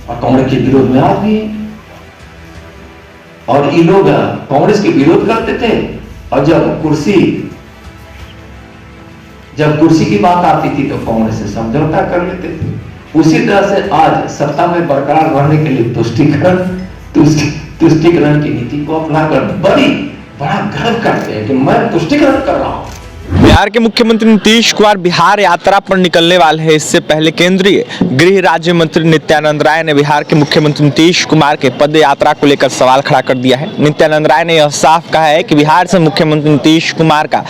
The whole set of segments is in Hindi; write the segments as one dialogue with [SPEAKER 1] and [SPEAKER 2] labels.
[SPEAKER 1] और कांग्रेस के विरोध में आज भी। और ये लोग कांग्रेस के विरोध करते थे और जब कुर्सी की बात आती थी तो कांग्रेस से समझौता कर लेते थे। उसी तरह से आज सत्ता में बरकरार रहने के लिए तुष्टीकरण की नीति को अपनाकर बड़ा गर्व करते हैं कि मैं तुष्टीकरण कर रहा हूं।
[SPEAKER 2] बिहार के मुख्यमंत्री नीतीश कुमार बिहार यात्रा पर निकलने वाले हैं। इससे पहले केंद्रीय गृह राज्य मंत्री नित्यानंद राय ने बिहार के मुख्यमंत्री नीतीश कुमार के पद यात्रा को लेकर सवाल खड़ा कर दिया है। नित्यानंद राय ने यह साफ कहा है कि बिहार से मुख्यमंत्री नीतीश कुमार का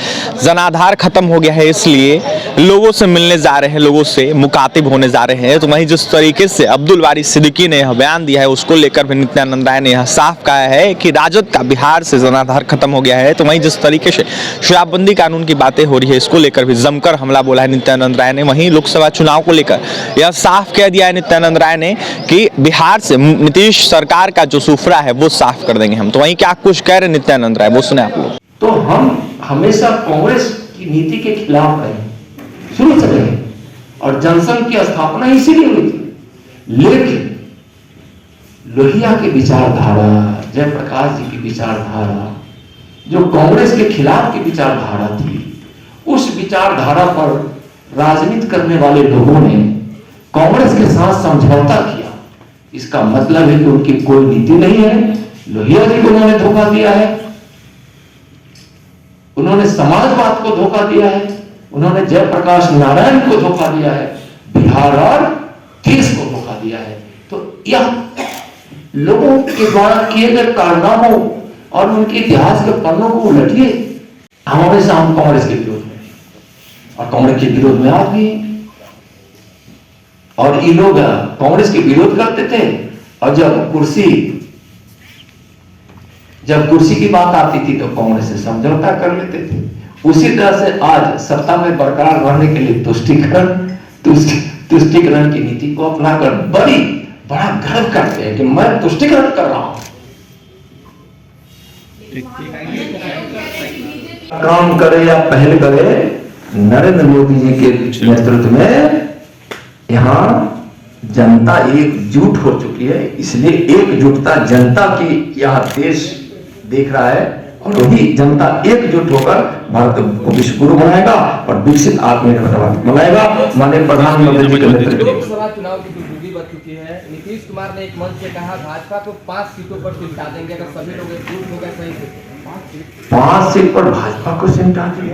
[SPEAKER 2] जनाधार खत्म हो गया है, इसलिए लोगों से मिलने जा रहे हैं, लोगों से मुखातिब होने जा रहे हैं। तो वहीं जिस तरीके से अब्दुल बारी सिद्दीकी ने यह बयान दिया है उसको लेकर भी नित्यानंद राय ने यह साफ कहा है कि राजद का बिहार से जनाधार खत्म हो गया है। तो वहीं जिस तरीके से शराबबंदी कानून की बातें हो रही है इसको लेकर भी जमकर हमला बोला है नित्यानंद राय ने। वहीं लोकसभा चुनाव को लेकर यह साफ कह दिया है नित्यानंद राय ने कि बिहार से नीतीश सरकार का जो सुफरा है वो साफ कर देंगे हम। तो वहीं क्या कुछ कह रहे नित्यानंद राय वो सुने आप लोग।
[SPEAKER 1] तो हम हमेशा कांग्रेस की नीति के खिलाफ रहे शुरू से रहे और जनसंघ की स्थापना इसीलिए हुई थी। लेकिन लोहिया की विचारधारा, जयप्रकाश जी की विचारधारा, जो कांग्रेस के खिलाफ की विचारधारा थी, उस विचारधारा पर राजनीति करने वाले लोगों ने कांग्रेस के साथ समझौता किया। इसका मतलब है कि उनकी कोई नीति नहीं है। लोहिया जी को उन्होंने धोखा दिया है, उन्होंने समाजवाद को धोखा दिया है, उन्होंने जयप्रकाश नारायण को धोखा दिया है, बिहार और देश को धोखा दिया है। तो यह लोगों के द्वारा किए गए कारनामों और उनके इतिहास के पन्नों को उलटिए। हमेशा हम कांग्रेस के विरोध में और कांग्रेस के विरोध में आज भी। और ये लोग कांग्रेस के विरोध करते थे और जब कुर्सी की बात आती थी तो कांग्रेस से समझौता कर लेते थे। उसी तरह से आज सत्ता में बरकरार रहने के लिए तुष्टीकरण की नीति को अपनाकर बड़ा गर्व करते हैं कि मैं तुष्टीकरण कर रहा हूं। काम करे या पहल करे, नरेंद्र मोदी जी के नेतृत्व में यहाँ जनता एकजुट हो चुकी है। इसलिए एकजुटता जनता की यह देश देख रहा है और वही जनता एकजुट होकर भारत को विश्व गुरु बनाएगा और विकसित आत्मनिर्भर भारत बनाएगा। माननीय प्रधानमंत्री जी के नेतृत्व।
[SPEAKER 3] लोकसभा चुनाव की दुर्गुदी बच चुकी है। नीतीश कुमार ने एक मंच से कहा भाजपा को 5 सीटों पर सिमटा देंगे अगर सभी लोग एकजुट हो गए। सही से
[SPEAKER 1] 5 सीट पर भाजपा को सिमटा देंगे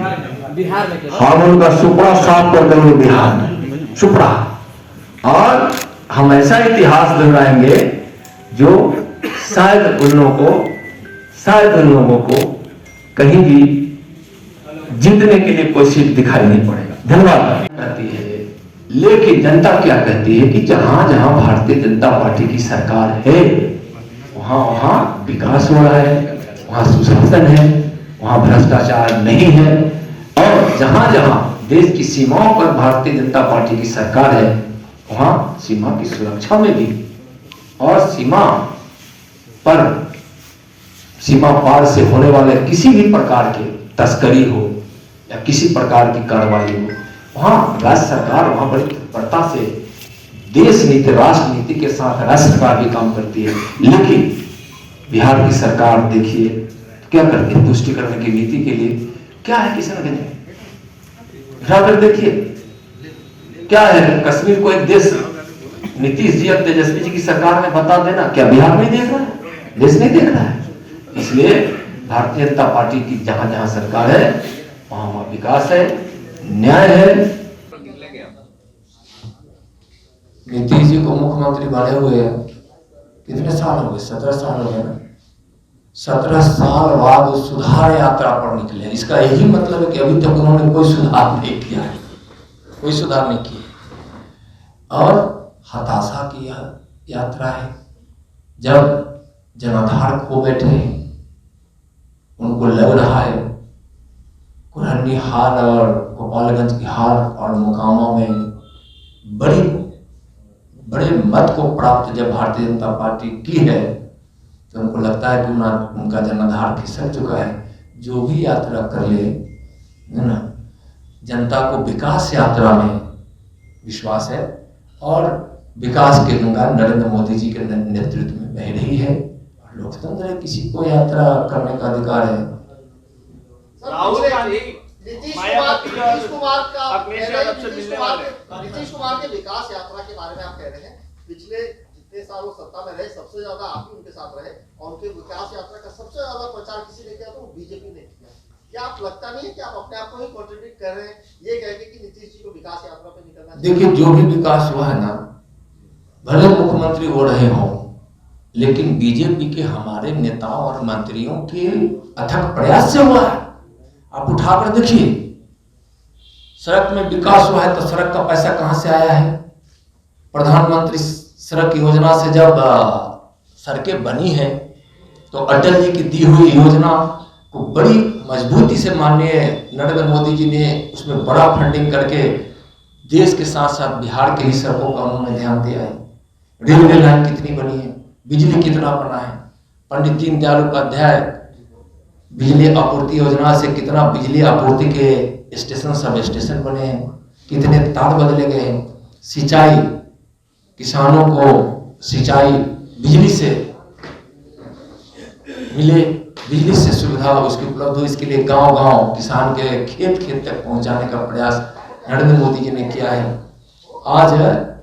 [SPEAKER 3] बिहार में।
[SPEAKER 1] हम उनका सुपड़ा साफ कर देंगे बिहार में, सुपड़ा। और हम ऐसा इतिहास दोहराएंगे जो शायद उन लोगों को कहीं भी जीतने के लिए कोई सीट दिखाई नहीं पड़ेगा। धन्यवाद कहती है। लेकिन जनता क्या कहती है कि जहां जहां भारतीय जनता पार्टी की सरकार है वहां विकास हो रहा है, वहां सुशासन है, वहां भ्रष्टाचार नहीं है। और जहां जहां देश की सीमाओं पर भारतीय जनता पार्टी की सरकार है वहां सीमा की सुरक्षा में भी और सीमा पार से होने वाले किसी भी प्रकार के तस्करी हो या किसी प्रकार की कार्रवाई हो, वहां राज्य सरकार वहां बड़ी तत्परता से देश नीति, राष्ट्र नीति के साथ राज्य सरकार भी काम करती है। लेकिन बिहार की सरकार देखिए क्या करती है तुष्टीकरण की नीति के लिए। क्या है किसान गंज, देखिए क्या है कश्मीर को एक देश नीतीश जी और तेजस्वी जी की सरकार में बता देना। क्या बिहार नहीं देख रहा है? देश नहीं देख रहा है। इसलिए भारतीय जनता पार्टी की जहां जहां सरकार है वहां विकास है, न्याय है। नीतीश जी को मुख्यमंत्री बने हुए कितने साल हो गए? 17 साल हो गए ना। 17 साल बाद सुधार यात्रा पर निकले। इसका यही मतलब है कि अभी तक उन्होंने कोई सुधार नहीं किया है, कोई सुधार नहीं किया और हताशा की यह यात्रा है। जब जनाधार खो बैठे उनको लग रहा है कुरहनी हार और गोपालगंज की हार और मोकामा में बड़े मत को प्राप्त जब भारतीय जनता पार्टी की है तो उनको लगता है कि उनका जनाधार खिसक चुका है। जो भी यात्रा कर ले ना, जनता को विकास यात्रा में विश्वास है और विकास की गंगा नरेंद्र मोदी जी के नेतृत्व में बह रही है। लोकतंत्र है, किसी को यात्रा करने का अधिकार है।
[SPEAKER 4] राहुल गांधी नीतीश कुमार के विकास यात्रा के बारे में आप कह रहे हैं, पिछले जितने साल वो सत्ता में रहे सबसे ज्यादा आप ही उनके साथ रहे और उनके विकास यात्रा का सबसे ज्यादा प्रचार किसी ने किया तो वो बीजेपी ने किया। क्या आप लगता नहीं है कि आप अपने आप को ही कॉन्ट्रडिक्ट कर रहे हैं ये कह के कि नीतीश जी को विकास यात्रा पे निकलना चाहिए?
[SPEAKER 1] देखिए, जो भी विकास हुआ है ना, भले मुख्यमंत्री हो रहे हों, लेकिन बीजेपी के हमारे नेताओं और मंत्रियों के अथक प्रयास से हुआ है। आप उठाकर देखिए, सड़क में विकास हुआ है तो सड़क का पैसा कहां से आया है? प्रधानमंत्री सड़क योजना से जब सड़कें बनी है तो अटल जी की दी हुई योजना को बड़ी मजबूती से माननीय नरेंद्र मोदी जी ने उसमें बड़ा फंडिंग करके देश के साथ साथ बिहार के ही सड़कों का उन्होंने ध्यान दिया है। रेलवे लाइन कितनी बनी है, बिजली कितना बना है, पंडित दीनदयाल उपाध्याय बिजली आपूर्ति योजना से कितना बिजली आपूर्ति के स्टेशन सब स्टेशन बने हैं, कितने तार बदले गए हैं, सिंचाई, किसानों को सिंचाई बिजली से मिले, बिजली से सुविधा उसकी उपलब्ध हो, इसके लिए गांव-गांव किसान के खेत खेत तक पहुंचाने का प्रयास नरेंद्र मोदी जी ने किया है। आज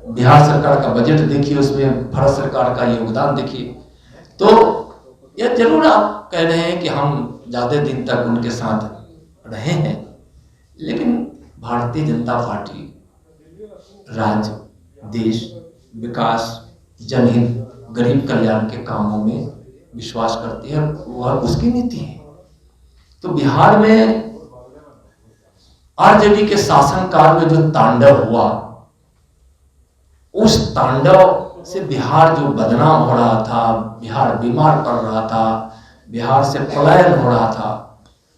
[SPEAKER 1] बिहार सरकार का बजट देखिए, उसमें भारत सरकार का योगदान देखिए। तो यह जरूर आप कह रहे हैं कि हम ज्यादा दिन तक उनके साथ रहे हैं, लेकिन भारतीय जनता पार्टी राज्य, देश, विकास, जनहित, गरीब कल्याण के कामों में विश्वास करती है, वह उसकी नीति है। तो बिहार में आरजेडी के शासनकाल में जो तांडव हुआ, उस तांडव से बिहार जो बदनाम हो रहा था, बिहार बीमार पड़ रहा था, बिहार से पलायन हो रहा था,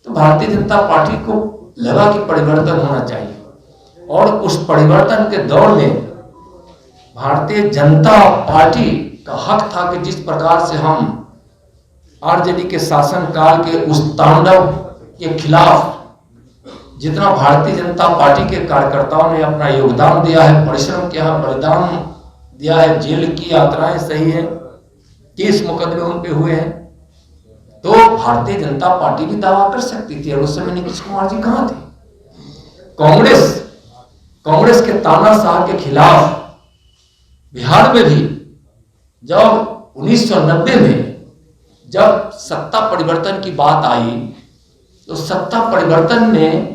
[SPEAKER 1] तो भारतीय जनता पार्टी को लगा कि परिवर्तन होना चाहिए। और उस परिवर्तन के दौर में भारतीय जनता पार्टी का हक था कि जिस प्रकार से हम आरजेडी के शासनकाल के उस तांडव के खिलाफ जितना भारतीय जनता पार्टी के कार्यकर्ताओं ने अपना योगदान दिया है, परिश्रम किया है, बलिदान दिया है, जेल की यात्राएं सही है, केस मुकदमे उन पे हुए हैं, तो भारतीय जनता पार्टी भी दावा कर सकती थी। और उस समय नीतीश कुमार जी कहां थे? कांग्रेस के तानाशाह के खिलाफ बिहार में भी जब 1990 में जब सत्ता परिवर्तन की बात आई, तो सत्ता परिवर्तन में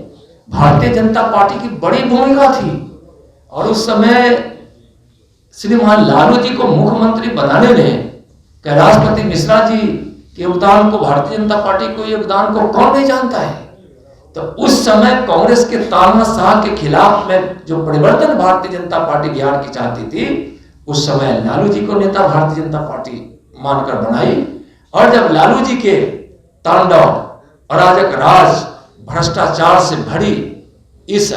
[SPEAKER 1] भारतीय जनता पार्टी की बड़ी भूमिका थी। और उस समय श्रीमान लालू जी को मुख्यमंत्री बनाने में कैलाशपति मिश्रा जी के योगदान को, भारतीय जनता पार्टी को योगदान को कौन नहीं जानता है? तो उस समय कांग्रेस के तानाशाह के खिलाफ में जो परिवर्तन भारतीय जनता पार्टी बिहार की चाहती थी, उस समय लालू जी को नेता भारतीय जनता पार्टी मानकर बनाई। और जब लालू जी के तांडव, अराजक राज, भ्रष्टाचार से भरी इस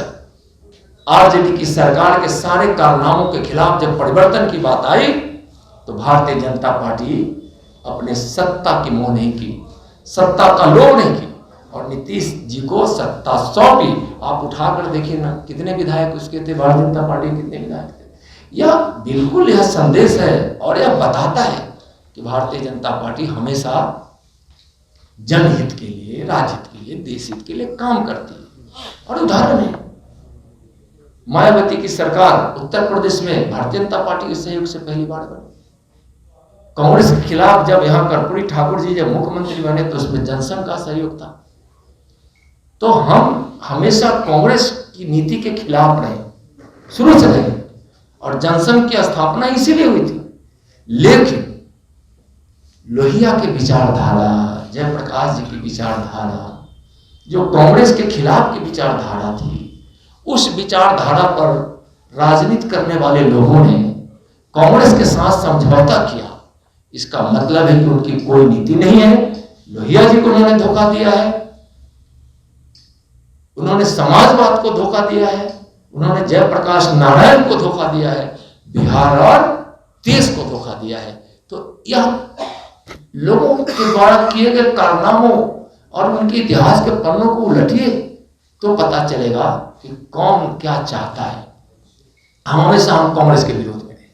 [SPEAKER 1] आरजेडी की सरकार के सारे कारनामों के खिलाफ जब परिवर्तन की बात आई, तो भारतीय जनता पार्टी अपने सत्ता की मोह नहीं की, सत्ता का लोभ नहीं की, और नीतीश जी को सत्ता सौंपी। आप उठाकर देखिए ना, कितने विधायक उसके थे, भारतीय जनता पार्टी के कितने विधायक थे। यह बिल्कुल यह संदेश है और यह बताता है कि भारतीय जनता पार्टी हमेशा जनहित के लिए, राज्य हित के लिए, देश हित के लिए काम करती है। और उदाहरण है, मायावती की सरकार उत्तर प्रदेश में भारतीय जनता पार्टी के सहयोग से पहली बार बनी। कांग्रेस के खिलाफ जब यहां कर्पूरी ठाकुर जी जब मुख्यमंत्री बने, तो उसमें जनसंघ का सहयोग था। तो हम हमेशा कांग्रेस की नीति के खिलाफ रहे, शुरू से रहे, और जनसंघ की स्थापना इसीलिए हुई थी। लेकिन लोहिया के विचारधारा, जयप्रकाश जी की विचारधारा, जो कांग्रेस के खिलाफ की विचारधारा थी, उस विचारधारा पर राजनीति करने वाले लोगों ने कांग्रेस के साथ समझौता किया। इसका मतलब है कि उनकी कोई नीति नहीं है। लोहिया जी को उन्होंने धोखा दिया है, उन्होंने समाजवाद को धोखा दिया है, उन्होंने जयप्रकाश नारायण को धोखा दिया है, बिहार और देश को धोखा दिया है। तो यह लोगों के द्वारा किए गए कारनामों और उनके इतिहास के पन्नों को उलटिए तो पता चलेगा कि कौन क्या चाहता है। हम हमेशा कांग्रेस के विरोध में रहे,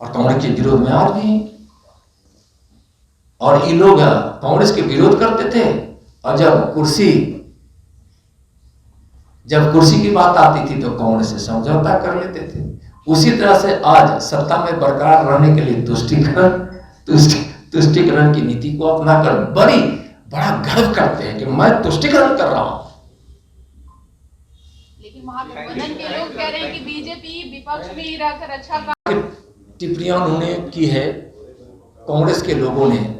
[SPEAKER 1] और कांग्रेस के विरोध में आज भी हैं। और ये लोग कांग्रेस के विरोध करते थे, और जब कुर्सी की बात आती थी तो कांग्रेस से समझौता कर लेते थे। उसी तरह से आज सत्ता में बरकरार रहने के लिए तुष्टिकरण की नीति को अपनाकर बड़ा गर्व करते हैं कि मैं तुष्टिकरण कर रहा हूं।
[SPEAKER 5] लेकिन महागठबंधन के लोग कह रहे हैं कि बीजेपी विपक्ष में ही रहकर अच्छा काम।
[SPEAKER 1] टिप्पणियां उन्होंने की है कांग्रेस के लोगों ने,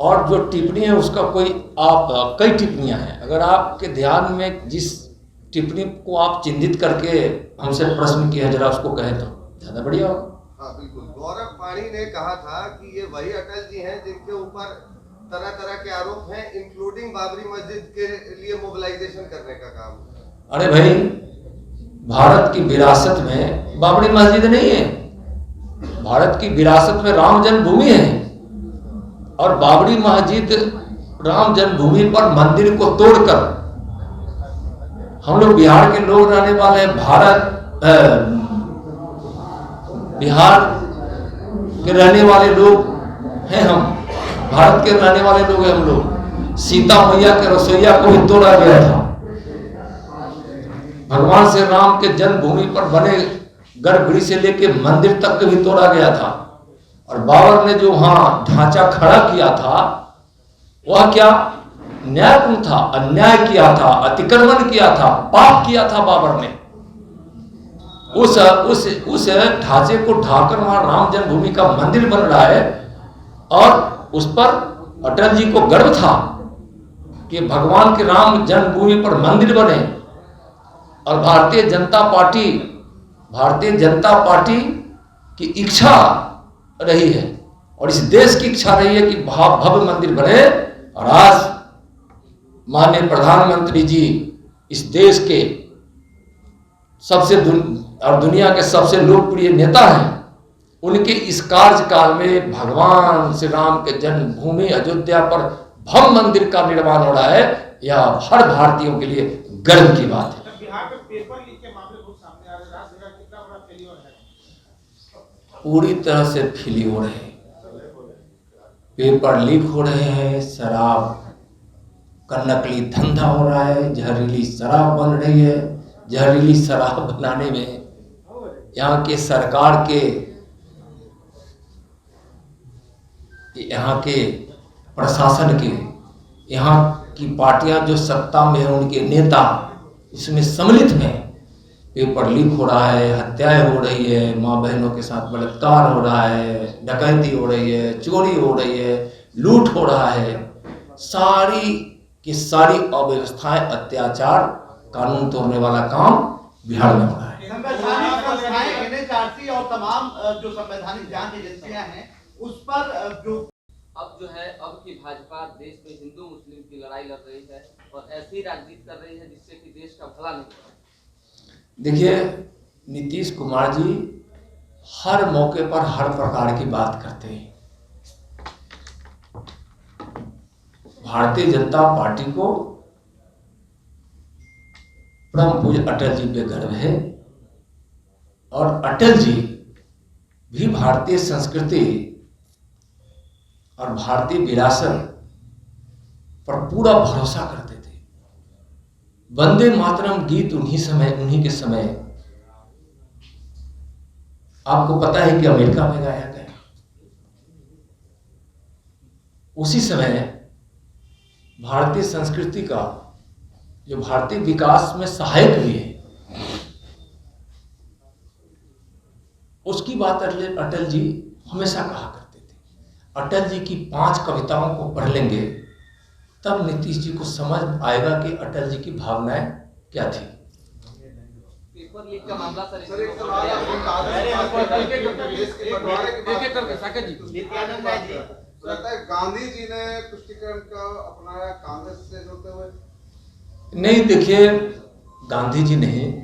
[SPEAKER 1] और जो टिप्पणी है उसका कई टिप्पणियां हैं। अगर आपके ध्यान में जिस टिप्पणी को आप चिन्हित करके हमसे प्रश्न किया, जरा उसको कहें तो ज्यादा बढ़िया होगा।
[SPEAKER 4] हाँ बिल्कुल, गौरव पाणी ने कहा था कि ये वही अटल जी हैं जिनके ऊपर तरह तरह के आरोप हैं, इंक्लूडिंग बाबरी मस्जिद के लिए मोबिलाइजेशन करने का काम।
[SPEAKER 1] अरे भाई, भारत की विरासत में बाबरी मस्जिद नहीं है, भारत की विरासत में राम जन्मभूमि है। और बाबरी मस्जिद राम जन्मभूमि पर मंदिर को तोड़कर, हम लोग बिहार के लोग रहने वाले हैं, बिहार के रहने वाले लोग हैं, हम भारत के रहने वाले लोग हैं हम लोग। सीता मैया के रसोईया को भी तोड़ा गया था, भगवान श्री राम के जन्मभूमि पर बने गर्भगृह से लेकर मंदिर तक के भी तोड़ा गया था। और बाबर ने जो वहां ढांचा खड़ा किया था, वह क्या न्यायपूर्ण था? अन्याय किया था, अतिक्रमण किया था, पाप किया था बाबर ने। उस ढांचे को ढाकर वहां राम जन्मभूमि का मंदिर बन रहा है, और उस पर अटल जी को गर्व था कि भगवान के राम जन्मभूमि पर मंदिर बने। और भारतीय जनता पार्टी की इच्छा रही है, और इस देश की इच्छा रही है कि भव्य मंदिर बने। और आज माननीय प्रधानमंत्री जी इस देश के दुनिया के सबसे लोकप्रिय नेता हैं। उनके इस कार्यकाल में भगवान श्री राम के जन्मभूमि अयोध्या पर भव्य मंदिर का निर्माण हो रहा है। यह हर भारतीयों के लिए गर्व की बात है।
[SPEAKER 6] बिहार में पेपर लीक के मामले बहुत सामने आ रहे हैं, राजनीति का कितना बड़ा फेलियर है?
[SPEAKER 1] पूरी तरह से फेली हो रहे हैं, पेपर लीक हो रहे हैं, शराब का नकली धंधा हो रहा है, जहरीली शराब बन रही है। जहरीली शराब बनाने में यहाँ के सरकार के, यहाँ के प्रशासन के, यहाँ की पार्टियां जो सत्ता में है, उनके नेता इसमें सम्मिलित हैं। पेपर लीक हो रहा है, हत्याएं हो रही है, माँ बहनों के साथ बलात्कार हो रहा है, डकैती हो रही है, चोरी हो रही है, लूट हो रहा है। सारी की सारी अव्यवस्थाएं, अत्याचार, कानून तोड़ने वाला काम बिहार में हो रहा है।
[SPEAKER 7] संवैधानिक संस्थाएं, एनएचआरसी और तमाम जो संवैधानिक जांच एजेंसियां हैं, उस पर जो
[SPEAKER 3] अब की भाजपा देश में हिंदू मुस्लिम की लड़ाई लड़ रही है और ऐसी राजनीति कर रही है जिससे कि देश का भला नहीं हो रहा।
[SPEAKER 1] देखिए, नीतीश कुमार जी हर मौके पर हर प्रकार की बात करते हैं। भारतीय जनता पार्टी को परम पूज्य अटल जी पे गर्व है, और अटल जी भी भारतीय संस्कृति और भारतीय विरासत पर पूरा भरोसा करते थे। वंदे मातरम गीत उन्हीं के समय आपको पता है कि अमेरिका में गाया गया। उसी समय भारतीय संस्कृति का जो भारतीय विकास में सहायक भी है, उसकी बात अटल जी हमेशा कहा करते थे। अटल जी की 5 कविताओं को पढ़ लेंगे तब नीतीश जी को समझ आएगा कि अटल जी की भावनाएं क्या थी।
[SPEAKER 3] पेपर लीक का मामला सर,
[SPEAKER 6] गांधी जी ने तुष्टिकरण का अपनाया, कांग्रेस से जुड़ते हुए?
[SPEAKER 1] नहीं, देखिए, गांधी जी नहीं,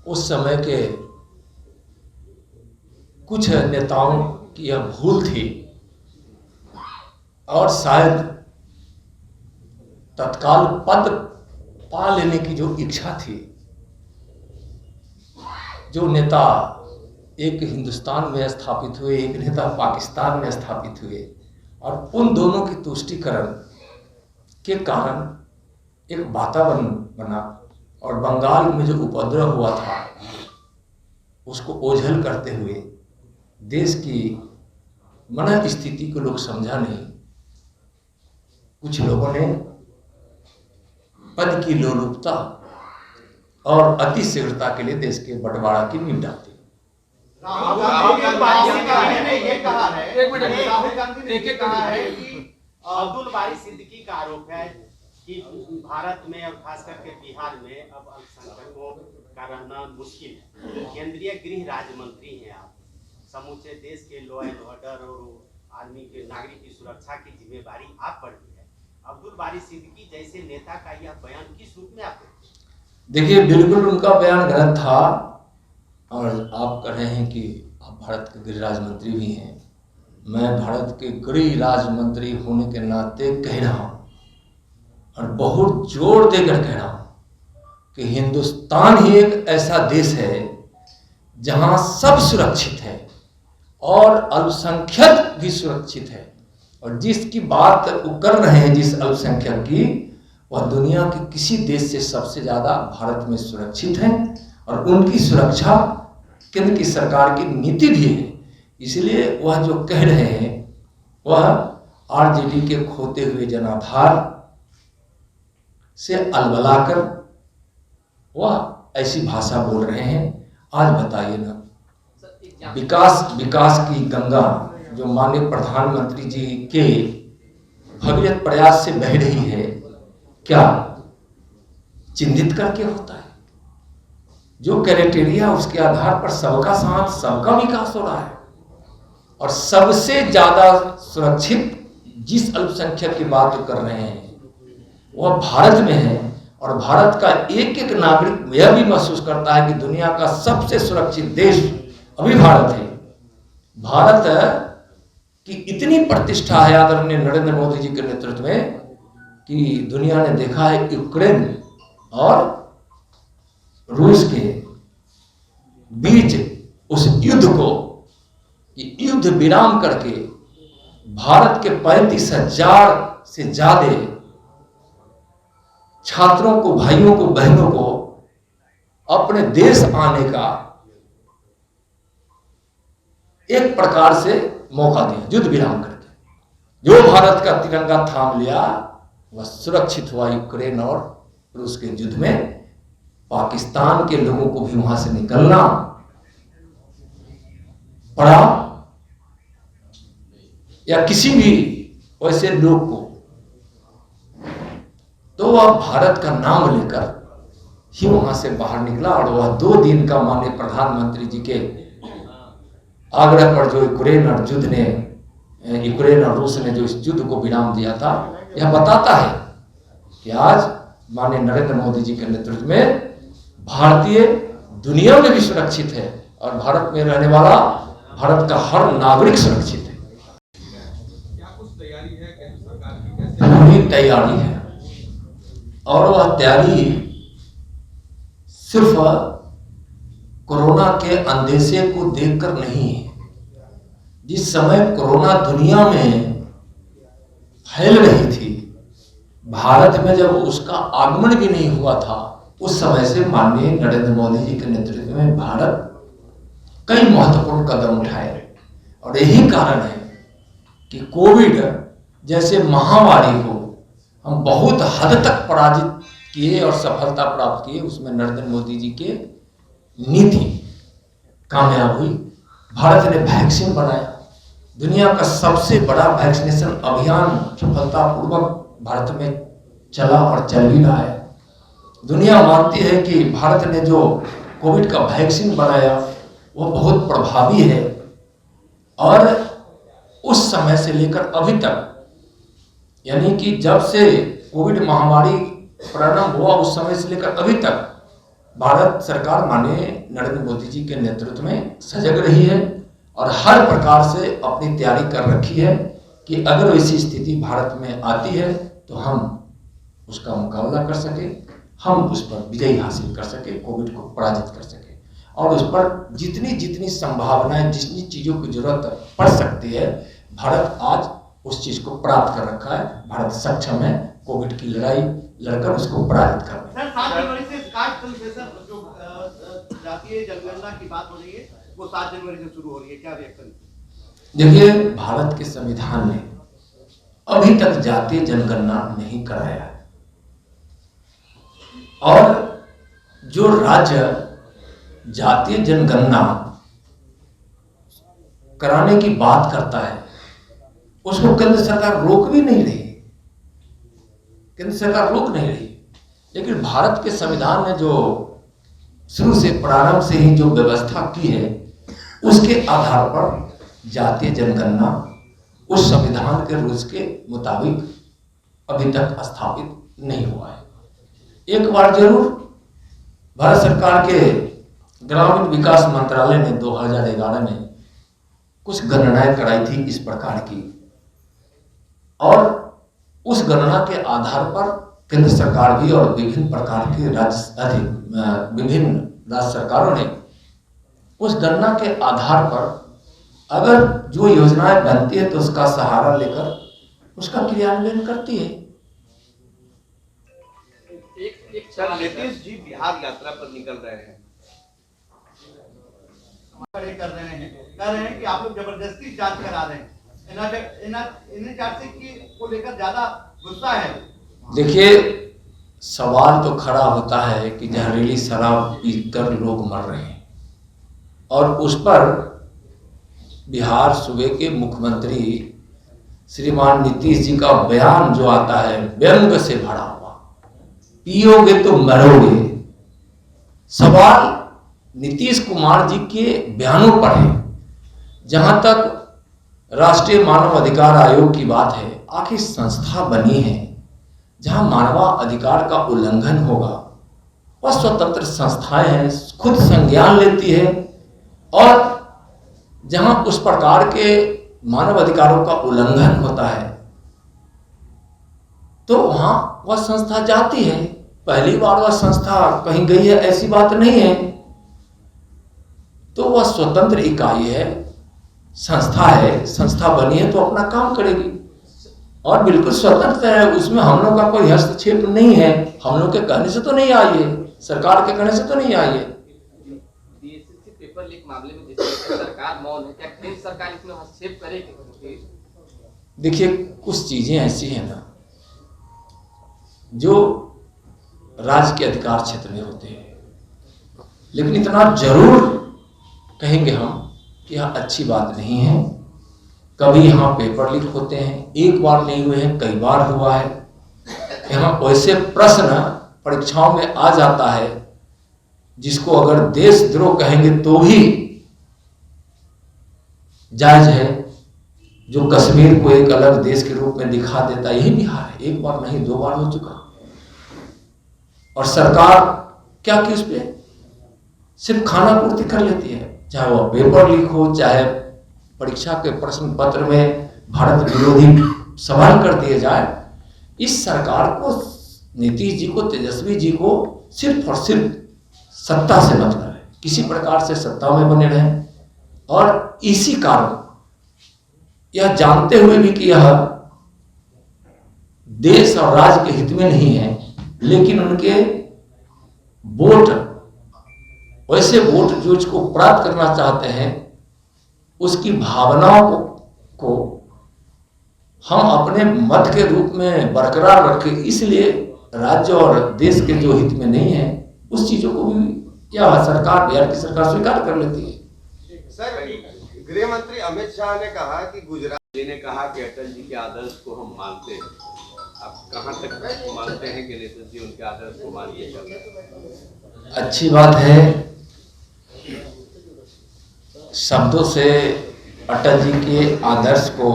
[SPEAKER 1] उस समय के कुछ नेताओं की यह भूल थी, और शायद तत्काल पद पा लेने की जो इच्छा थी, जो नेता एक हिंदुस्तान में स्थापित हुए, एक नेता पाकिस्तान में स्थापित हुए, और उन दोनों की तुष्टीकरण के कारण एक वातावरण बना और बंगाल में जो उपद्रव हुआ था उसको ओझल करते हुए देश की मन स्थिति को लोग समझा नहीं। कुछ लोगों ने पद की लोलुपता और अति शीघ्रता के लिए देश के बंटवारा की नींव डालती।
[SPEAKER 7] राहुल गांधी ने ये कहा है, राहुल गांधी ने ये कहा है कि
[SPEAKER 8] अब्दुल बारी सिद्दीकी का आरोप है कि भारत में और खास करके बिहार में अब अल्पसंख्यकों का रहना मुश्किल है। केंद्रीय गृह राज्य मंत्री हैं आप, समूचे देश के लॉ एंड ऑर्डर और आदमी के नागरिक की सुरक्षा की जिम्मेदारी आप पर भी है। अब्दुल बारी सिद्दीकी जैसे नेता का यह बयान किस रूप में आप
[SPEAKER 1] देखिए, बिल्कुल उनका बयान गलत था, और आप कह रहे हैं कि आप भारत के गृह राज्य मंत्री भी हैं। मैं भारत के गृह राज्य मंत्री होने के नाते कह रहा हूं और बहुत जोर देकर कह रहा हूं कि हिंदुस्तान ही एक ऐसा देश है जहां सब सुरक्षित है और अल्पसंख्यक भी सुरक्षित है, और जिसकी बात वो कर रहे हैं जिस अल्पसंख्यक की, वह दुनिया के किसी देश से सबसे ज्यादा भारत में सुरक्षित है, और उनकी सुरक्षा केंद्र की सरकार की नीति भी है। इसलिए वह जो कह रहे हैं वह आरजेडी के खोते हुए जनाधार से अलबलाकर वह ऐसी भाषा बोल रहे हैं। आज बताइए ना, विकास की गंगा जो माननीय प्रधानमंत्री जी के भगीरथ प्रयास से बह रही है, क्या चिन्हित करके होता है? जो क्राइटेरिया उसके आधार पर सबका साथ सबका विकास हो रहा है, और सबसे ज्यादा सुरक्षित जिस अल्पसंख्यक की बात कर रहे हैं वह भारत में है, और भारत का एक एक नागरिक यह भी महसूस करता है कि दुनिया का सबसे सुरक्षित देश अभी भारत है। भारत की इतनी प्रतिष्ठा है आदरणीय नरेंद्र मोदी जी के नेतृत्व में कि दुनिया ने देखा है यूक्रेन और रूस के बीच उस युद्ध को, युद्ध विराम करके भारत के 35,000 से ज्यादा छात्रों को, भाइयों को, बहनों को अपने देश आने का एक प्रकार से मौका दिया युद्ध विराम करके। जो भारत का तिरंगा थाम लिया वह सुरक्षित हुआ यूक्रेन और रूस के युद्ध में। पाकिस्तान के लोगों को भी वहां से निकलना पड़ा, या किसी भी वैसे लोग को, तो वह भारत का नाम लेकर ही वहां से बाहर निकला, और वह 2 दिन का माननीय प्रधानमंत्री जी के आग्रह पर जो यूक्रेन और रूस ने जो इस युद्ध को विराम दिया था, यह बताता है कि आज माननीय नरेंद्र मोदी जी के नेतृत्व में भारतीय दुनिया में भी सुरक्षित है, और भारत में रहने वाला भारत का हर नागरिक सुरक्षित है।
[SPEAKER 6] क्या कुछ तैयारी है केंद्र सरकार की?
[SPEAKER 1] पूरी तैयारी है, और वह तैयारी सिर्फ कोरोना के अंदेशे को देखकर नहीं है। जिस समय कोरोना दुनिया में फैल रही थी, भारत में जब उसका आगमन भी नहीं हुआ था, उस समय से माननीय नरेंद्र मोदी जी के नेतृत्व में भारत कई महत्वपूर्ण कदम उठाए, और यही कारण है कि कोविड जैसे महामारी को हम बहुत हद तक पराजित किए और सफलता प्राप्त किए। उसमें नरेंद्र मोदी जी के नीति कामयाब हुई। भारत ने वैक्सीन बनाया, दुनिया का सबसे बड़ा वैक्सीनेशन अभियान सफलतापूर्वक भारत में चला और चल भी रहा है। दुनिया मानती है कि भारत ने जो कोविड का वैक्सीन बनाया वो बहुत प्रभावी है, और उस समय से लेकर अभी तक, यानी कि जब से कोविड महामारी प्रारंभ हुआ उस समय से लेकर अभी तक भारत सरकार माननीय नरेंद्र मोदी जी के नेतृत्व में सजग रही है, और हर प्रकार से अपनी तैयारी कर रखी है कि अगर ऐसी स्थिति भारत में आती है तो हम उसका मुकाबला कर सके, हम उस पर विजय हासिल कर सके, कोविड को पराजित कर सके। और उस पर जितनी जितनी संभावनाएं, जितनी चीजों की जरूरत पड़ सकती है, भारत आज उस चीज को प्राप्त कर रखा है। भारत सक्षम है कोविड की लड़ाई लड़कर उसको पराजित करने।
[SPEAKER 7] सर 7 जनवरी से कास्ट सेंसस जो जातीय जनगणना की बात हो रही है वो 7 जनवरी से शुरू हो रही है, क्या रिएक्शन?
[SPEAKER 1] देखिए, भारत के संविधान ने अभी तक जातीय जनगणना नहीं कराया है, और जो राज्य जातीय जनगणना कराने की बात करता है उसको केंद्र सरकार रोक भी नहीं रही। केंद्र सरकार रोक नहीं रही, लेकिन भारत के संविधान ने जो शुरू से प्रारंभ से ही जो व्यवस्था की है उसके आधार पर जातीय जनगणना उस संविधान के रूल्स के मुताबिक अभी तक स्थापित नहीं हुआ है। एक बार जरूर भारत सरकार के ग्रामीण विकास मंत्रालय ने 2011 में कुछ गणनाएं कराई थी इस प्रकार की, और उस गणना के आधार पर केंद्र सरकार भी और विभिन्न प्रकार के विभिन्न राज्य सरकारों ने उस गणना के आधार पर अगर जो योजनाएं बनती है तो उसका सहारा लेकर उसका क्रियान्वयन करती है।
[SPEAKER 3] एक
[SPEAKER 7] सर नीतीश जी बिहार यात्रा पर निकल रहे हैं, कर रहे हैं कि आप लोग जबरदस्ती जांच करा रहे हैं, को लेकर ज्यादा गुस्सा है।
[SPEAKER 1] देखिए, सवाल तो खड़ा होता है कि जहरीली शराब पीकर लोग मर रहे हैं, और उस पर बिहार सूबे के मुख्यमंत्री श्रीमान नीतीश जी का बयान जो आता है व्यंग से भरा हुआ, पियोगे तो मरोगे। सवाल नीतीश कुमार जी के बयानों पर है। जहां तक राष्ट्रीय मानव अधिकार आयोग की बात है, आखिर संस्था बनी है जहां मानवाधिकार का उल्लंघन होगा, वह स्वतंत्र संस्थाएं हैं, खुद संज्ञान लेती है, और जहां उस प्रकार के मानव अधिकारों का उल्लंघन होता है तो वहां वह संस्था जाती है। पहली बार वह संस्था कहीं गई है ऐसी बात नहीं है, तो वह स्वतंत्र इकाई है, संस्था है, संस्था बनी है तो अपना काम करेगी और बिल्कुल स्वतंत्र है। उसमें हम लोग का कोई हस्तक्षेप नहीं है, हम लोग के कहने से तो नहीं आई है, सरकार के कहने से तो नहीं आई है।
[SPEAKER 3] DSSC पेपर लीक मामले में जैसे सरकार मौन है, क्या केंद्र सरकार इसमें हस्तक्षेप करेगी?
[SPEAKER 1] देखिए, कुछ चीजें ऐसी हैं ना जो राज्य के अधिकार क्षेत्र में होते हैं, लेकिन इतना जरूर कहेंगे हम कि यह अच्छी बात नहीं है। कभी यहाँ पेपर लीक होते हैं, एक बार नहीं हुए हैं, कई बार हुआ है। यहाँ वैसे प्रश्न परीक्षाओं में आ जाता है जिसको अगर देशद्रोह कहेंगे तो भी जायज है, जो कश्मीर को एक अलग देश के रूप में दिखा देता है। यही बिहार है, एक बार नहीं 2 बार हो चुका, और सरकार क्या कि उस पर सिर्फ खाना पूर्ति कर लेती है। चाहे वह पेपर लीक हो, चाहे परीक्षा के प्रश्न पत्र में भारत विरोधी सवाल कर दिए जाए, इस सरकार को, नीतीश जी को, तेजस्वी जी को सिर्फ और सिर्फ सत्ता से मतलब है, किसी प्रकार से सत्ता में बने रहें। और इसी कारण यह जानते हुए भी कि यह देश और राज्य के हित में नहीं है, लेकिन उनके वोट, वैसे वोट जो इसको प्राप्त करना चाहते हैं, उसकी भावनाओं को हम अपने मत के रूप में बरकरार रखें, इसलिए राज्य और देश के जो हित में नहीं है उस चीजों को भी क्या सरकार, बिहार की सरकार स्वीकार कर लेती है।
[SPEAKER 9] सर, गृह मंत्री अमित शाह ने कहा कि गुजरात ने कहा कि अटल जी के आदर्श को हम मानते हैं। आप कहां तक मानते हैं कि नीतीश जी उनके आदर्श को मान के चल रहे हैं?
[SPEAKER 1] अच्छी बात है, शब्दों से अटल जी के आदर्श को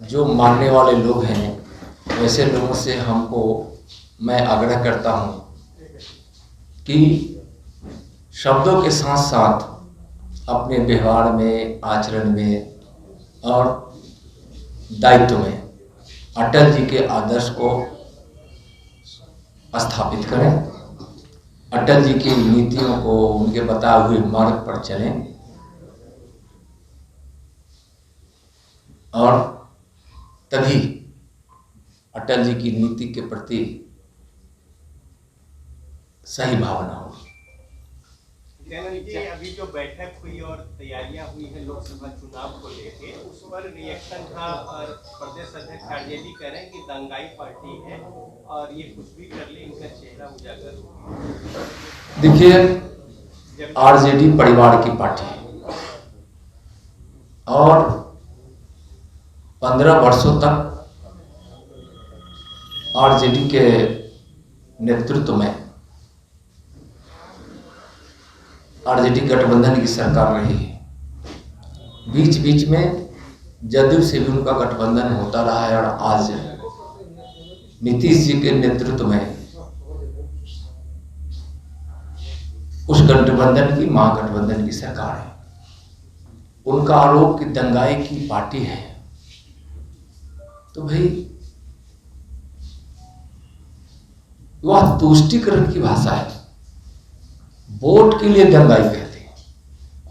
[SPEAKER 1] जो मानने वाले लोग हैं, वैसे लोगों से मैं आग्रह करता हूं कि शब्दों के साथ साथ अपने व्यवहार में, आचरण में और दायित्व में अटल जी के आदर्श को स्थापित करें। अटल जी की नीतियों को, उनके बताए हुए मार्ग पर चलें और तभी अटल जी की नीति के प्रति सही भावना होगी।
[SPEAKER 8] अभी जो बैठक हुई और तैयारियां हुई है लोकसभा चुनाव को लेके, उस पर रिएक्शन था और प्रदेश अध्यक्ष आरजेडी कह रहे हैं कि दंगाई पार्टी है और ये कुछ भी कर ले इनका चेहरा उजागर होगा।
[SPEAKER 1] देखिए, आरजेडी परिवार की पार्टी है और 15 वर्षों तक आरजेडी के नेतृत्व में आरजेडी गठबंधन की सरकार रही है। बीच बीच में जदयू से भी उनका गठबंधन होता रहा है और आज नीतीश जी के नेतृत्व में उस गठबंधन की महागठबंधन की सरकार है। उनका आरोप कि दंगाई की पार्टी है, तो भाई वह तुष्टीकरण की भाषा है। वोट के लिए दंगाई कहते हैं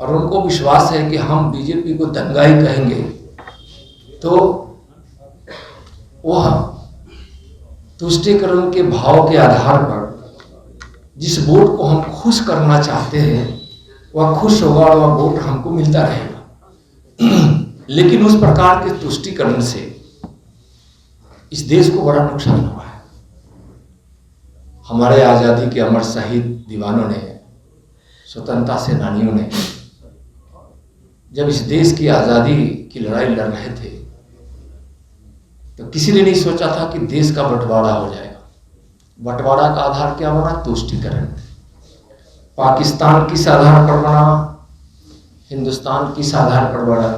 [SPEAKER 1] और उनको विश्वास है कि हम बीजेपी को दंगाई कहेंगे तो वह तुष्टीकरण के भाव के आधार पर जिस वोट को हम खुश करना चाहते हैं वह खुश होगा और वह वोट हमको मिलता रहेगा। लेकिन उस प्रकार के तुष्टीकरण से इस देश को बड़ा नुकसान हुआ है। हमारे आजादी के अमर शहीद दीवानों ने, स्वतंत्रता सेनानियों ने जब इस देश की आजादी की लड़ाई लड़ रहे थे तो किसी ने नहीं सोचा था कि देश का बंटवारा हो जाएगा। बंटवारा का आधार क्या बना? तुष्टीकरण। पाकिस्तान किस आधार पर बना, हिंदुस्तान किस आधार पर बना,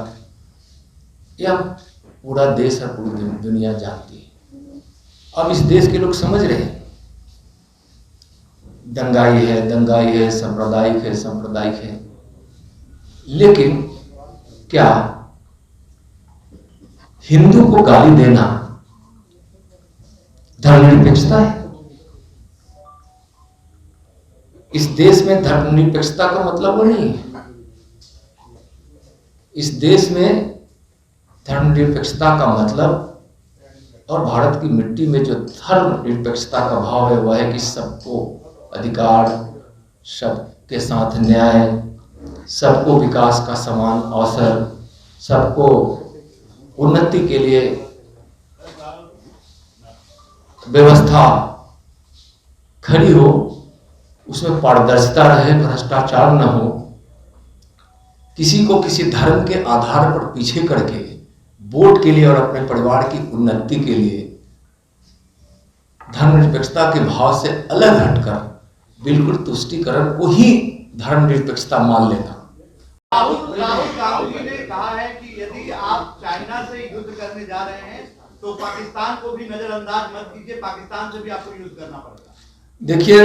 [SPEAKER 1] यह पूरा देश और पूरी दुनिया जानती है। अब इस देश के लोग समझ रहे हैं दंगाई है, सांप्रदायिक है। लेकिन क्या हिंदू को गाली देना धर्मनिरपेक्षता है? इस देश में धर्मनिरपेक्षता का मतलब वो नहीं है। इस देश में धर्मनिरपेक्षता का मतलब और भारत की मिट्टी में जो धर्मनिरपेक्षता का भाव है वह है कि सबको अधिकार, सबके साथ न्याय, सबको विकास का समान अवसर, सबको उन्नति के लिए व्यवस्था खड़ी हो, उसमें पारदर्शिता रहे, भ्रष्टाचार न हो, किसी को किसी धर्म के आधार पर पीछे करके वोट के लिए और अपने परिवार की उन्नति के लिए धर्मनिरपेक्षता के भाव से अलग हटकर बिल्कुल तुष्टीकरण को ही धर्मनिरपेक्षता मान लेना।
[SPEAKER 7] राहुल गांधी ने कहा है कि यदि आप चाइना से युद्ध करने जा रहे हैं तो पाकिस्तान को भी नजरअंदाज मत कीजिए, पाकिस्तान से भी आपको युद्ध करना पड़ेगा।
[SPEAKER 1] देखिए,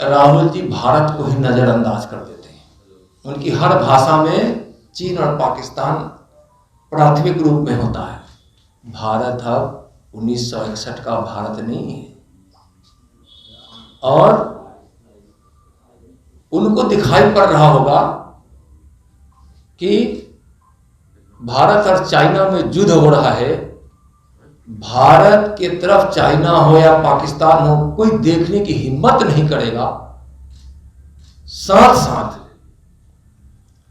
[SPEAKER 1] राहुल जी भारत को ही नजरअंदाज कर देते हैं। उनकी हर भाषा में चीन और पाकिस्तान प्राथमिक रूप में होता है। भारत अब 1961 का भारत नहीं है और उनको दिखाई पड़ रहा होगा कि भारत और चाइना में युद्ध हो रहा है। भारत के तरफ चाइना हो या पाकिस्तान हो, कोई देखने की हिम्मत नहीं करेगा। साथ साथ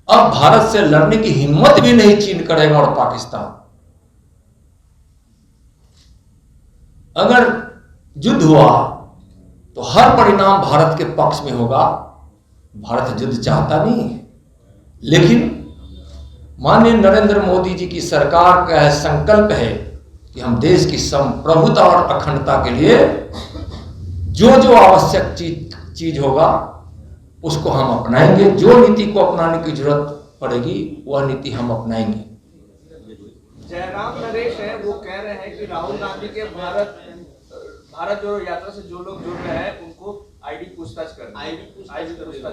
[SPEAKER 1] अब भारत से लड़ने की हिम्मत भी नहीं चीन करेगा और पाकिस्तान। अगर युद्ध हुआ तो हर परिणाम भारत के पक्ष में होगा। भारत युद्ध चाहता नहीं है, लेकिन माननीय नरेंद्र मोदी जी की सरकार का संकल्प है कि हम देश की संप्रभुता और अखंडता के लिए जो जो आवश्यक चीज होगा उसको हम अपनाएंगे। जो नीति को अपनाने की जरूरत पड़ेगी वह नीति हम अपनाएंगे।
[SPEAKER 3] जयराम नरेश है, वो कह रहे हैं कि राहुल गांधी के भारत जोड़ो यात्रा से जो लोग जुड़ रहे हैं उनको आईडी पूछताछ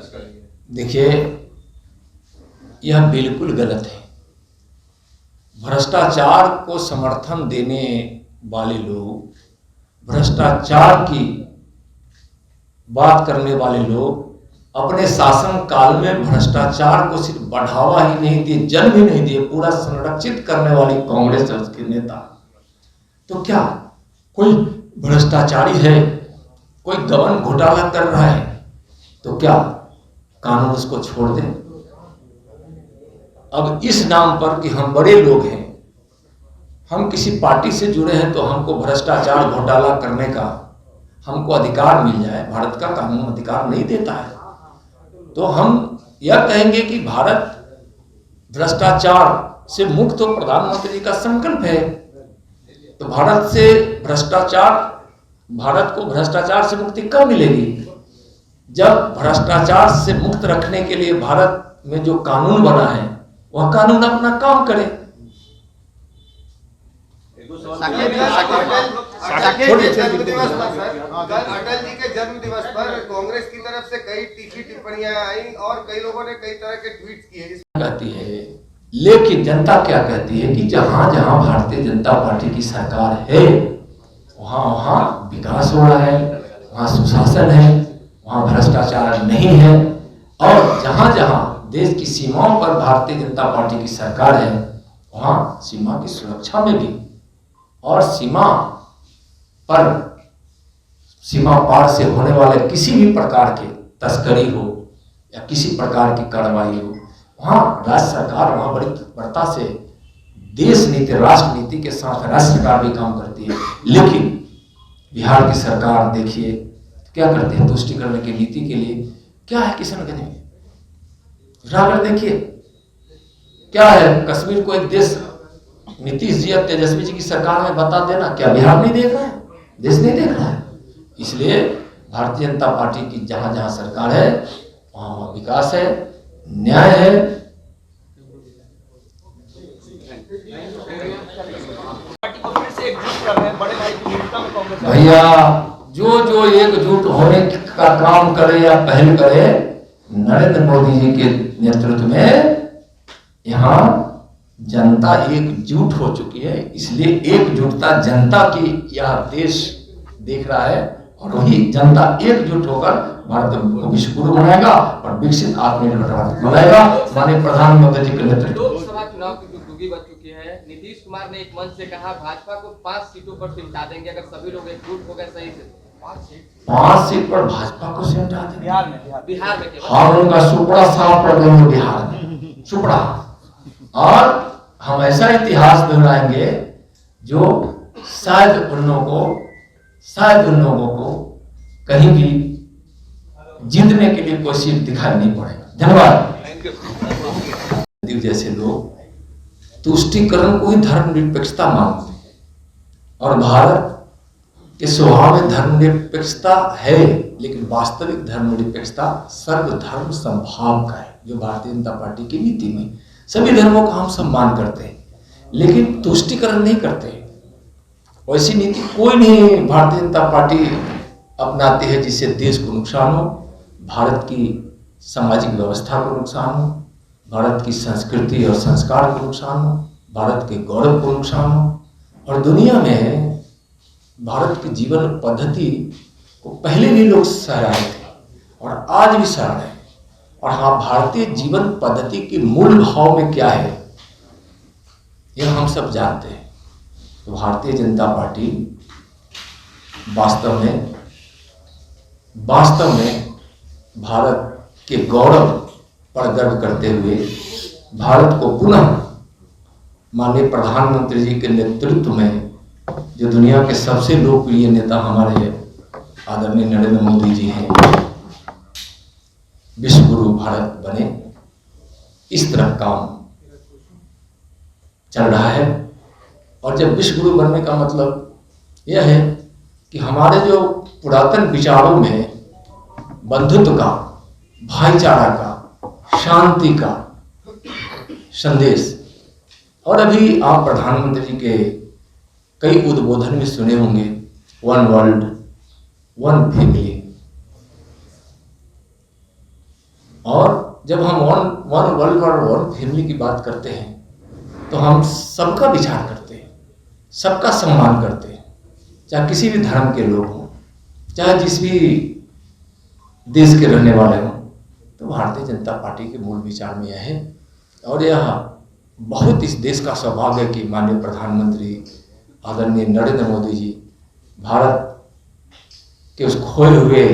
[SPEAKER 3] करेंगे।
[SPEAKER 1] देखिए, यह बिल्कुल गलत है। भ्रष्टाचार को समर्थन देने वाले लोग भ्रष्टाचार की बात करने वाले लोग अपने शासन काल में भ्रष्टाचार को सिर्फ बढ़ावा ही नहीं दिए, जन्म ही नहीं दिए, पूरा संरक्षित करने वाली कांग्रेस और उसके नेता। तो क्या कोई भ्रष्टाचारी है, कोई गबन घोटाला कर रहा है, तो क्या कानून उसको छोड़ दे? अब इस नाम पर कि हम बड़े लोग हैं, हम किसी पार्टी से जुड़े हैं, तो हमको भ्रष्टाचार घोटाला करने का हमको अधिकार मिल जाए, भारत का कानून अधिकार नहीं देता है। तो हम यह कहेंगे कि भारत भ्रष्टाचार से मुक्त हो, प्रधानमंत्री का संकल्प है। तो भारत को भ्रष्टाचार से मुक्ति कब मिलेगी? जब भ्रष्टाचार से मुक्त रखने के लिए भारत में जो कानून बना है वह कानून अपना काम करे।
[SPEAKER 9] अटल जी के जन्म दिवस पर कांग्रेस की तरफ से कई तीखी टिप्पणियां आई और कई लोगों ने कई तरह के ट्वीट किए।
[SPEAKER 1] कहती है, लेकिन जनता क्या कहती है कि जहां जहां भारतीय जनता पार्टी की सरकार है वहां वहां विकास हो रहा है, वहां सुशासन है, वहां भ्रष्टाचार नहीं है। और जहां जहां देश की सीमाओं पर भारतीय जनता पार्टी की सरकार है वहां सीमा की सुरक्षा में भी और सीमा पार से होने वाले किसी भी प्रकार के तस्करी हो या किसी प्रकार की कार्रवाई हो, वहां राज्य सरकार वहां बड़ी तत्परता से देश नीति, राष्ट्र नीति के साथ राज्य सरकार भी काम करती है। लेकिन बिहार की सरकार देखिए क्या करती है, तुष्टिकरण की नीति के लिए क्या है किशनगंज में, रावण देखिए क्या है, कश्मीर को एक देश नीतीश जी और तेजस्वी जी की सरकार में बता देना, क्या बिहार नहीं देख रहा है, देश नहीं देख रहा है? इसलिए भारतीय जनता पार्टी की जहां जहां सरकार है वहां वहां विकास है, न्याय है।
[SPEAKER 3] पार्टी को फिर से एकजुट कर रहे हैं, बड़े भाई की भूमिका में कांग्रेस।
[SPEAKER 1] भैया जो एकजुट होने का काम करे या पहल करे, नरेंद्र मोदी जी के नेतृत्व में यहाँ जनता एकजुट हो चुकी है। इसलिए एकजुटता जनता की यह देश देख रहा है और वही जनता एकजुट होकर भारत को विश्व गुरु बनाएगा और विकसित आत्मनिर्भर भारत बनाएगा। माननीय प्रधानमंत्री जी के नेतृत्व।
[SPEAKER 10] लोकसभा चुनाव की टुकटुकी बज चुकी है। नीतीश कुमार ने एक मंच से कहा भाजपा को 5 सीटों पर सिमटा देंगे अगर सभी लोग एकजुट हो गए सही से।
[SPEAKER 1] 5 सीट पर भाजपा को सिमटा देंगे
[SPEAKER 3] बिहार में
[SPEAKER 1] हाँ, उनका सुपड़ा साफ कर देंगे बिहार में, सुपड़ा। और हम ऐसा इतिहास दोहराएंगे जो शायद उन लोगों को कहीं भी जीतने के लिए कोई सीट दिखाई नहीं पड़ेगा। धन्यवाद। जैसे लोग तुष्टिकरण को ही धर्मनिरपेक्षता मानते हैं और भारत के स्वभाव में धर्मनिरपेक्षता है, लेकिन वास्तविक धर्मनिरपेक्षता सर्वधर्म समभाव का है, जो भारतीय जनता पार्टी की नीति में सभी धर्मों का हम सम्मान करते हैं, लेकिन तुष्टिकरण नहीं करते। वैसी नीति कोई नहीं भारतीय जनता पार्टी अपनाती है जिससे देश को नुकसान हो, भारत की सामाजिक व्यवस्था को नुकसान हो, भारत की संस्कृति और संस्कार को नुकसान हो, भारत के गौरव को नुकसान हो। और दुनिया में भारत की जीवन पद्धति को पहले भी लोग सराहे थे और आज भी सराहे हैं। और हाँ, भारतीय जीवन पद्धति के मूल भाव में क्या है यह हम सब जानते हैं। तो भारतीय जनता पार्टी वास्तव में भारत के गौरव पर गर्व करते हुए भारत को पुनः माननीय प्रधानमंत्री जी के नेतृत्व में, जो दुनिया के सबसे लोकप्रिय नेता हमारे आदरणीय नरेंद्र मोदी जी हैं, विश्व गुरु भारत बने, इस तरह काम चल रहा है। और जब विश्व गुरु बनने का मतलब यह है कि हमारे जो पुरातन विचारों में बंधुत्व का, भाईचारा का, शांति का संदेश, और अभी आप प्रधानमंत्री जी के कई उद्बोधन में सुने होंगे, 1 वर्ल्ड 1 फैमिली। और जब हम वन वर्ल्ड और 1 फैमिली की बात करते हैं तो हम सबका विचार करते हैं, सबका सम्मान करते हैं, चाहे किसी भी धर्म के लोग हों, चाहे जिस भी देश के रहने वाले हों तो भारतीय जनता पार्टी के मूल विचार में यह है। और यह बहुत इस देश का सौभाग्य है कि माननीय प्रधानमंत्री आदरणीय नरेंद्र मोदी जी भारत के उस खोए हुए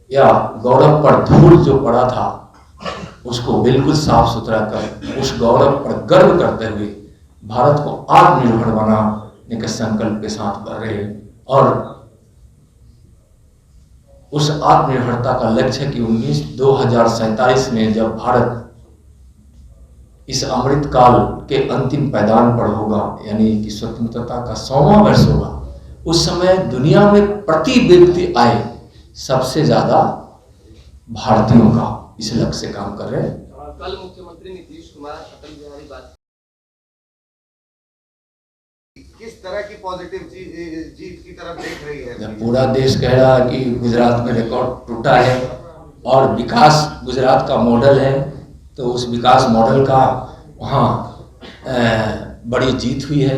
[SPEAKER 1] या गौरव पर धूल जो पड़ा था उसको बिल्कुल साफ सुथरा कर उस गौरव पर गर्व करते हुए भारत को आत्मनिर्भर बनाने के संकल्प के साथ कर रहे हैं। और उस आत्मनिर्भरता का लक्ष्य है कि 2047 में जब भारत इस अमृत काल के अंतिम पैदान पर होगा, यानी कि स्वतंत्रता का 100वां वर्ष होगा, उस समय दुनिया में प्रति व्यक्ति आय सबसे ज्यादा भारतीयों का इस लक्ष्य से काम कर रहे हैं।
[SPEAKER 10] कल मुख्यमंत्री नीतीश कुमार अटल बिहारी वाजपेयी
[SPEAKER 7] किस तरह की पॉजिटिव जीत की तरफ देख रही है?
[SPEAKER 1] जब पूरा देश कह रहा है कि गुजरात में रिकॉर्ड टूटा है और विकास गुजरात का मॉडल है, तो उस विकास मॉडल का वहाँ बड़ी जीत हुई है।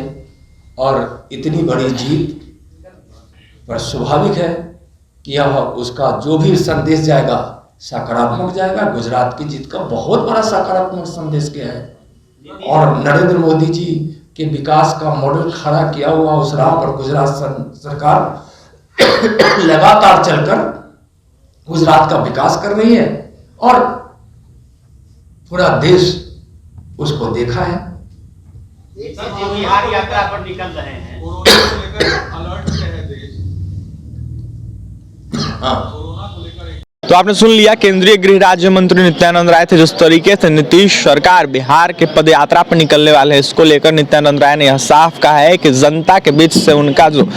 [SPEAKER 1] और इतनी बड़ी जीत पर स्वाभाविक है कि यह उसका जो भी संदेश जाएगा सकारात्मक जाएगा। गुजरात की जीत का बहुत बड़ा सकारात्मक संदेश क्या है। और नरेंद्र मोदी जी के विकास का मॉडल खड़ा किया हुआ उस राह पर गुजरात सरकार लगातार चलकर गुजरात का विकास कर रही है और पूरा देश उसको देखा है।
[SPEAKER 8] बिहार यात्रा पर निकल रहे हैं,
[SPEAKER 6] कोरोना को लेकर अलर्ट पे है देश।
[SPEAKER 1] हाँ,
[SPEAKER 2] तो आपने सुन लिया, केंद्रीय गृह राज्य मंत्री नित्यानंद राय थे। जिस तरीके से नीतीश सरकार बिहार के पद यात्रा पर निकलने वाले हैं, इसको लेकर नित्यानंद राय ने यह साफ कहा है कि जनता के बीच से उनका जो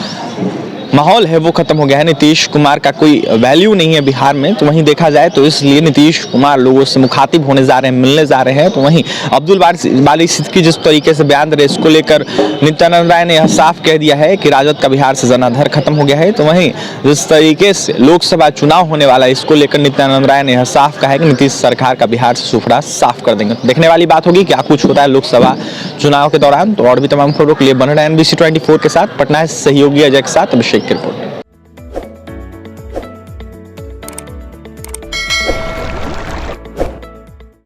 [SPEAKER 2] माहौल है वो खत्म हो गया है। नीतीश कुमार का कोई वैल्यू नहीं है बिहार में, तो वहीं देखा जाए तो इसलिए नीतीश कुमार लोगों से मुखातिब होने जा रहे हैं, मिलने जा रहे हैं। तो वहीं अब्दुल बारी सिद्दीकी जिस तरीके से बयान दे रहे, इसको लेकर नित्यानंद राय ने यह साफ कह दिया है कि राजद का बिहार से जनाधार खत्म हो गया है। तो वहीं जिस तरीके से लोकसभा चुनाव होने वाला है, इसको लेकर नित्यानंद राय ने यह साफ कहा है कि नीतीश सरकार का बिहार से सुफड़ा साफ कर देंगे। देखने वाली बात होगी क्या कुछ होता है लोकसभा चुनाव के दौरान। तो और भी तमाम खबरों के लिए बने रहें NBC 24 के साथ। पटना से सहयोगी अजय के साथ अभिषेक की रिपोर्ट।